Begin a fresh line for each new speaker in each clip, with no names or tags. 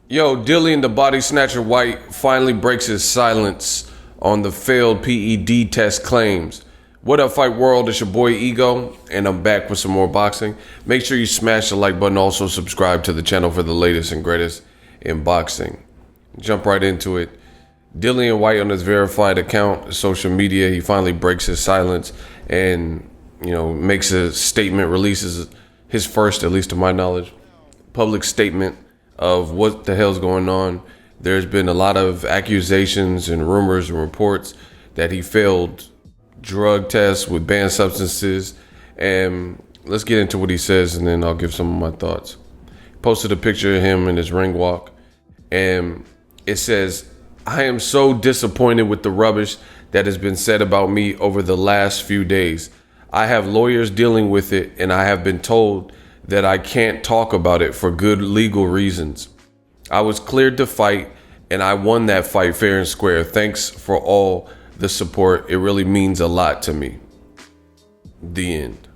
Yo, Dillian the Body Snatcher Whyte finally breaks his silence on the failed PED test claims. What up, Fight World? It's your boy Ego, and I'm back with some more boxing. Make sure you smash the like button. Also, subscribe to the channel for the latest and greatest in boxing. Jump right into it. Dillian Whyte on his verified account, social media, he finally breaks his silence and, makes a statement, releases his first, at least to my knowledge, public statement of what the hell's going on. There's been a lot of accusations and rumors and reports that he failed drug tests with banned substances. And let's get into what he says, and then I'll give some of my thoughts. Posted a picture of him in his ring walk, and it says, "I am so disappointed with the rubbish that has been said about me over the last few days. I have lawyers dealing with it, and I have been told that I can't talk about it for good legal reasons. I was cleared to fight, and I won that fight fair and square. Thanks for all the support. It really means a lot to me." The end.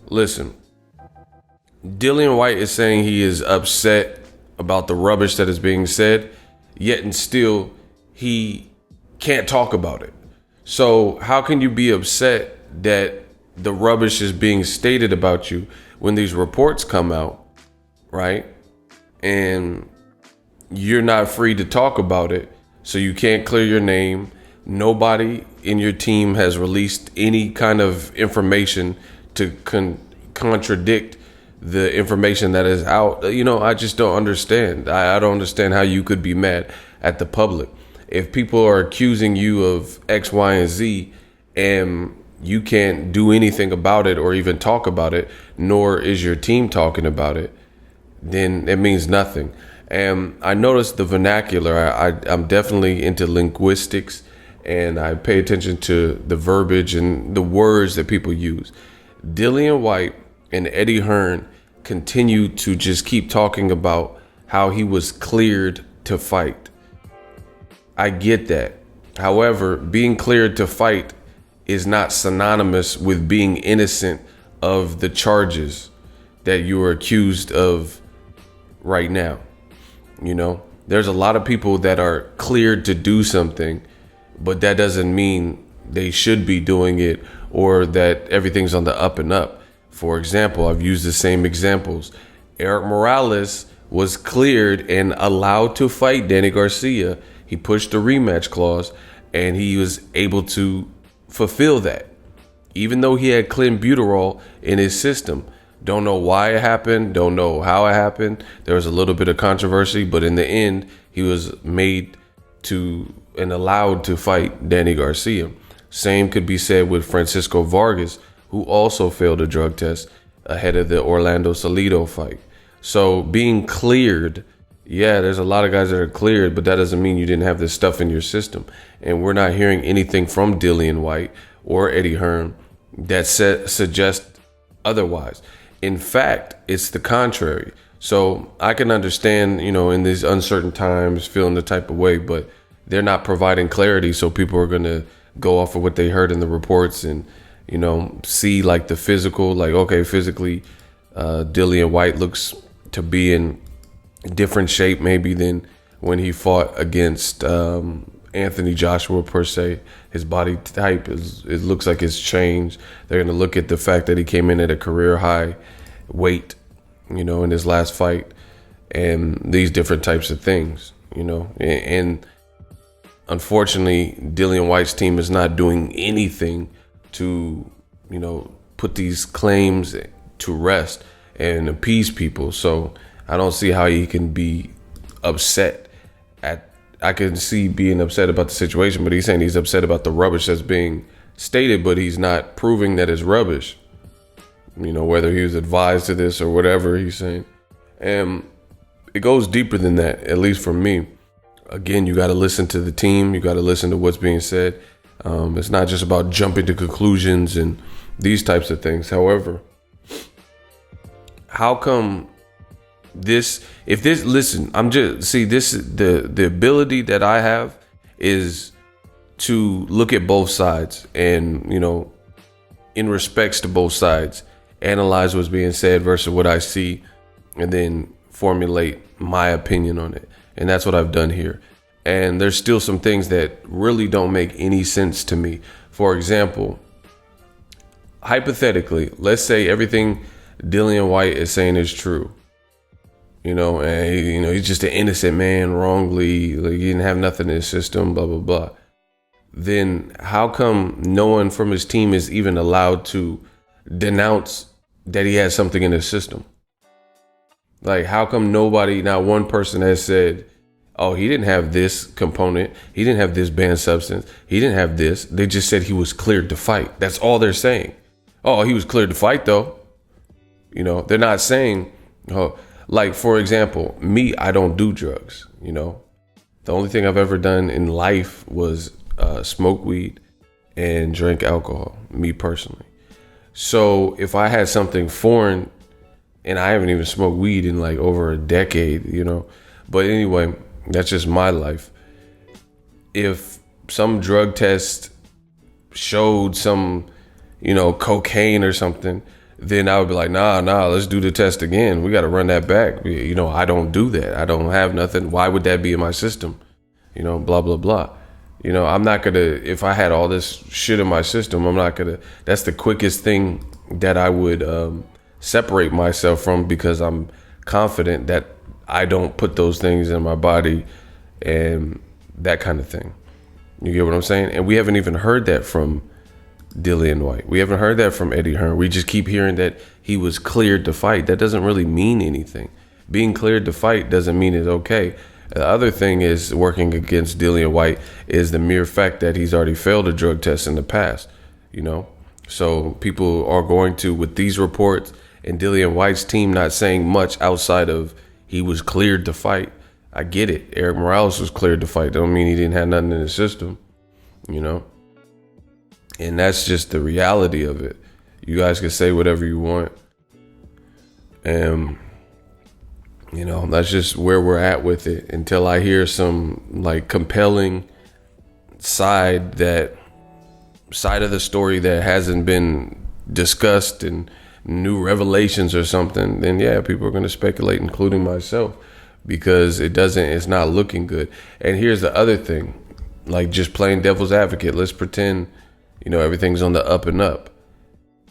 Listen, Dillian Whyte is saying he is upset about the rubbish that is being said, yet and still he can't talk about it. So how can you be upset that the rubbish is being stated about you when these reports come out, right? And you're not free to talk about it, so you can't clear your name. Nobody in your team has released any kind of information to contradict the information that is out. I just don't understand. I don't understand how you could be mad at the public. If people are accusing you of X, Y, and Z, and you can't do anything about it or even talk about it, nor is your team talking about it, then it means nothing. And I noticed the vernacular. I'm definitely into linguistics, and I pay attention to the verbiage and the words that people use. Dillian Whyte and Eddie Hearn continue to just keep talking about how he was cleared to fight. I get that. However, being cleared to fight is not synonymous with being innocent of the charges that you are accused of right now. There's a lot of people that are cleared to do something, but that doesn't mean they should be doing it or that everything's on the up and up. For example, I've used the same examples. Eric Morales was cleared and allowed to fight Danny Garcia. He pushed the rematch clause, and he was able to fulfill that, even though he had clenbuterol in his system. Don't know why it happened, don't know how it happened. There was a little bit of controversy, but in the end, he was made to and allowed to fight Danny Garcia. Same could be said with Francisco Vargas, who also failed a drug test ahead of the Orlando Salido fight. So being cleared, yeah, there's a lot of guys that are cleared, but that doesn't mean you didn't have this stuff in your system. And we're not hearing anything from Dillian Whyte or Eddie Hearn that suggests otherwise. In fact, it's the contrary. So I can understand, in these uncertain times, feeling the type of way, but they're not providing clarity. So people are going to go off of what they heard in the reports and, see like the physical, like, okay, physically, Dillian Whyte looks to be in different shape maybe than when he fought against Anthony Joshua per se. His body type it looks like it's changed. They're going to look at the fact that he came in at a career high weight, in his last fight, and these different types of things, and unfortunately, Dillian Whyte's team is not doing anything to, put these claims to rest and appease people. So I don't see how he can be upset I can see being upset about the situation, but he's saying he's upset about the rubbish that's being stated, but he's not proving that it's rubbish. Whether he was advised to this or whatever he's saying. And it goes deeper than that, at least for me. Again, you got to listen to the team. You got to listen to what's being said. It's not just about jumping to conclusions and these types of things. However, how come listen, the ability that I have is to look at both sides and, in respects to both sides, analyze what's being said versus what I see, and then formulate my opinion on it. And that's what I've done here. And there's still some things that really don't make any sense to me. For example, hypothetically, let's say everything Dillian Whyte is saying is true. And he's just an innocent man, wrongly, like he didn't have nothing in his system, blah, blah, blah. Then how come no one from his team is even allowed to denounce that he has something in his system? Like, how come not one person has said, oh, he didn't have this component, he didn't have this banned substance, he didn't have this. They just said he was cleared to fight. That's all they're saying. Oh, he was cleared to fight though. They're not saying, oh, like, for example, me, I don't do drugs. The only thing I've ever done in life was smoke weed and drink alcohol, me personally. So if I had something foreign, and I haven't even smoked weed in like over a decade, but anyway, that's just my life. If some drug test showed some, cocaine or something, then I would be like, nah, let's do the test again. We got to run that back. I don't do that. I don't have nothing. Why would that be in my system? Blah, blah, blah. I'm not going to, if I had all this shit in my system, I'm not going to, that's the quickest thing that I would separate myself from, because I'm confident that I don't put those things in my body and that kind of thing. You get what I'm saying? And we haven't even heard that from Dillian Whyte. We haven't heard that from Eddie Hearn. We just keep hearing that he was cleared to fight. That doesn't really mean anything. Being cleared to fight doesn't mean it's okay. The other thing is working against Dillian Whyte is the mere fact that he's already failed a drug test in the past, So people are going to, with these reports and Dillian Whyte's team not saying much outside of he was cleared to fight. I get it. Eric Morales was cleared to fight. That don't mean he didn't have nothing in his system, And that's just the reality of it. You guys can say whatever you want. And, that's just where we're at with it until I hear some like compelling side of the story that hasn't been discussed and new revelations or something. Then yeah, people are going to speculate, including myself, because it's not looking good. And here's the other thing, like just playing devil's advocate. Let's pretend everything's on the up and up.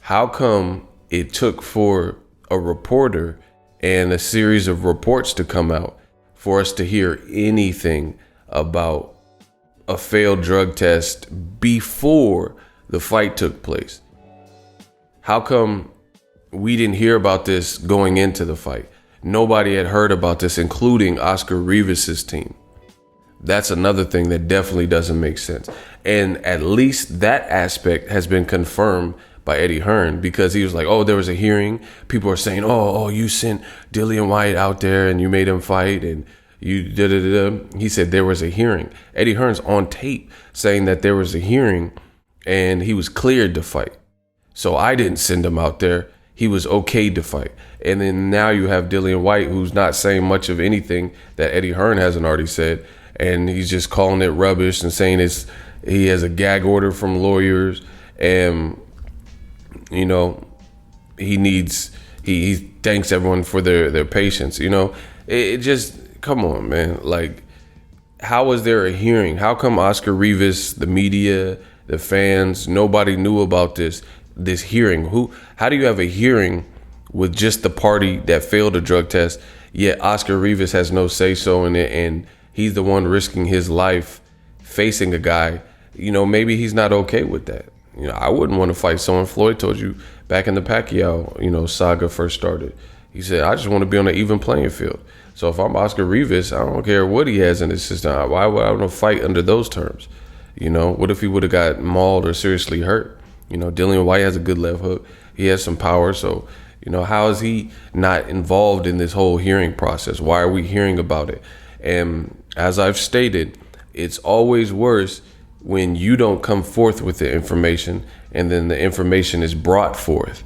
How come it took for a reporter and a series of reports to come out for us to hear anything about a failed drug test before the fight took place? How come we didn't hear about this going into the fight? Nobody had heard about this, including Oscar Revis's team. That's another thing that definitely doesn't make sense. And at least that aspect has been confirmed by Eddie Hearn, because he was like, oh, there was a hearing. People are saying, oh, you sent Dillian Whyte out there and you made him fight and you da-da-da-da. He said there was a hearing. Eddie Hearn's on tape saying that there was a hearing and he was cleared to fight. So I didn't send him out there. He was okay to fight. And then now you have Dillian Whyte, who's not saying much of anything that Eddie Hearn hasn't already said. And he's just calling it rubbish and saying he has a gag order from lawyers, and he thanks everyone for their patience. It just, come on, man. Like, how was there a hearing? How come Oscar Revis, the media, the fans, nobody knew about this hearing? How do you have a hearing with just the party that failed a drug test, yet Oscar Revis has no say so in it, and he's the one risking his life facing a guy? Maybe he's not okay with that. I wouldn't want to fight someone. Floyd told you back in the Pacquiao, saga first started. He said, I just want to be on an even playing field. So if I'm Oscar Revis, I don't care what he has in his system. Why would I want to fight under those terms? What if he would have got mauled or seriously hurt? Dillian Whyte has a good left hook. He has some power. So, how is he not involved in this whole hearing process? Why are we hearing about it? And as I've stated, it's always worse when you don't come forth with the information and then the information is brought forth.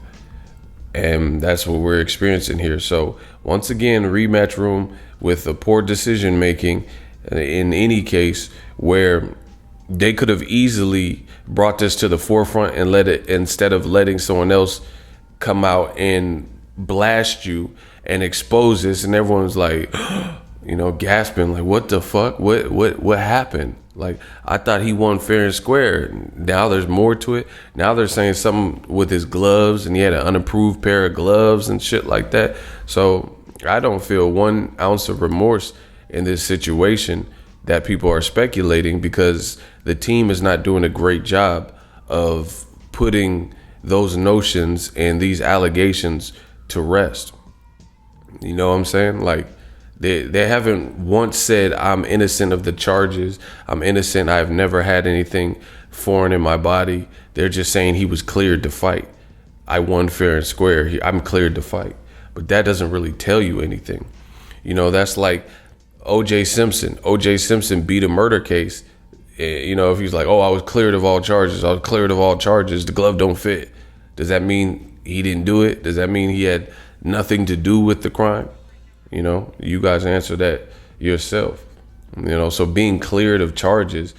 And that's what we're experiencing here. So once again, rematch room with a poor decision making in any case where they could have easily brought this to the forefront and let it, instead of letting someone else come out and blast you and expose this, and everyone's like, you know, gasping, like, what the fuck? What happened? Like, I thought he won fair and square. Now there's more to it. Now they're saying something with his gloves, and he had an unapproved pair of gloves and shit like that. So I don't feel 1 ounce of remorse in this situation that people are speculating, because the team is not doing a great job of putting those notions and these allegations to rest. You know what I'm saying? Like, they haven't once said, I'm innocent of the charges. I'm innocent. I've never had anything foreign in my body. They're just saying he was cleared to fight. I won fair and square. I'm cleared to fight. But that doesn't really tell you anything. You know, that's like O.J. Simpson. O.J. Simpson beat a murder case. You know, if he's like, oh, I was cleared of all charges. I was cleared of all charges. The glove don't fit. Does that mean he didn't do it? Does that mean he had nothing to do with the crime? You know, you guys answer that yourself. You know, so being cleared of charges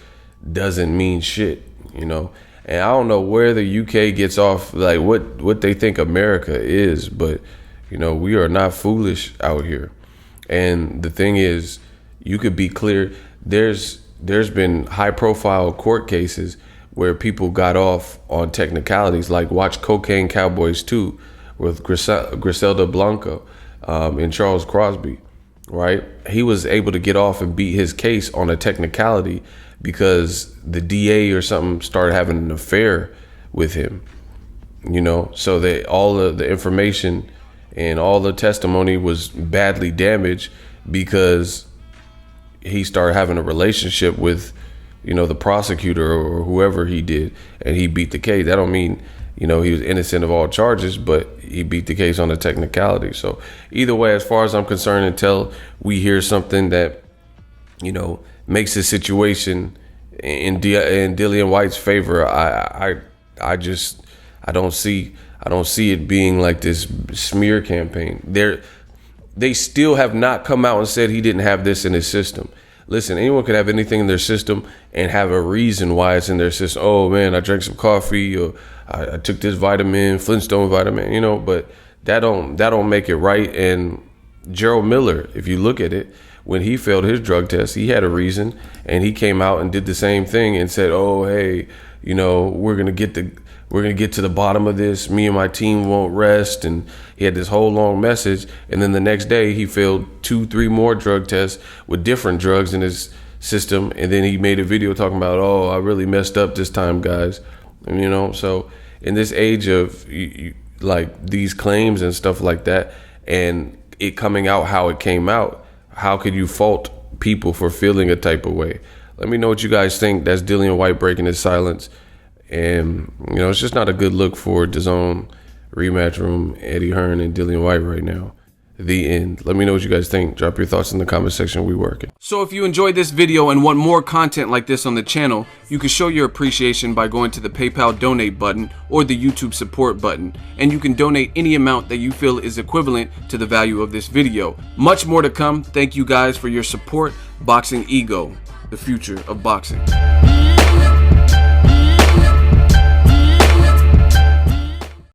doesn't mean shit, you know. And I don't know where the UK gets off, like what they think America is, but, you know, we are not foolish out here. And the thing is, you could be clear. There's been high profile court cases where people got off on technicalities, like watch Cocaine Cowboys 2 with Griselda Blanco and Charles Crosby, right? He was able to get off and beat his case on a technicality because the DA or something started having an affair with him, you know? So all of the information and all the testimony was badly damaged because he started having a relationship with, you know, the prosecutor or whoever he did, and he beat the case. That don't mean, you know, he was innocent of all charges, but he beat the case on a technicality. So either way, as far as I'm concerned, until we hear something that, you know, makes the situation in Dillian Whyte's favor, I don't see it being like this smear campaign. They still have not come out and said he didn't have this in his system. Listen, anyone could have anything in their system and have a reason why it's in their system. Oh man, I drank some coffee, or I took this vitamin, Flintstone vitamin, you know, but that don't make it right. And Gerald Miller, if you look at it, when he failed his drug test, he had a reason, and he came out and did the same thing and said, oh, hey, you know, we're gonna get to the bottom of this. Me and my team won't rest. And he had this whole long message. And then the next day he failed 2-3 more drug tests with different drugs in his system. And then he made a video talking about, oh, I really messed up this time, guys. And, you know, so in this age of like these claims and stuff like that, and it coming out how it came out, how could you fault people for feeling a type of way? Let me know what you guys think. That's Dillian Whyte breaking his silence. And, you know, it's just not a good look for DAZN rematch room, Eddie Hearn and Dillian Whyte right now. The end. Let me know what you guys think. Drop your thoughts in the comment section. We working. So if you enjoyed this video and want more content like this on the channel, you can show your appreciation by going to the PayPal donate button or the YouTube support button. And you can donate any amount that you feel is equivalent to the value of this video. Much more to come. Thank you guys for your support. Boxing Ego, the future of boxing.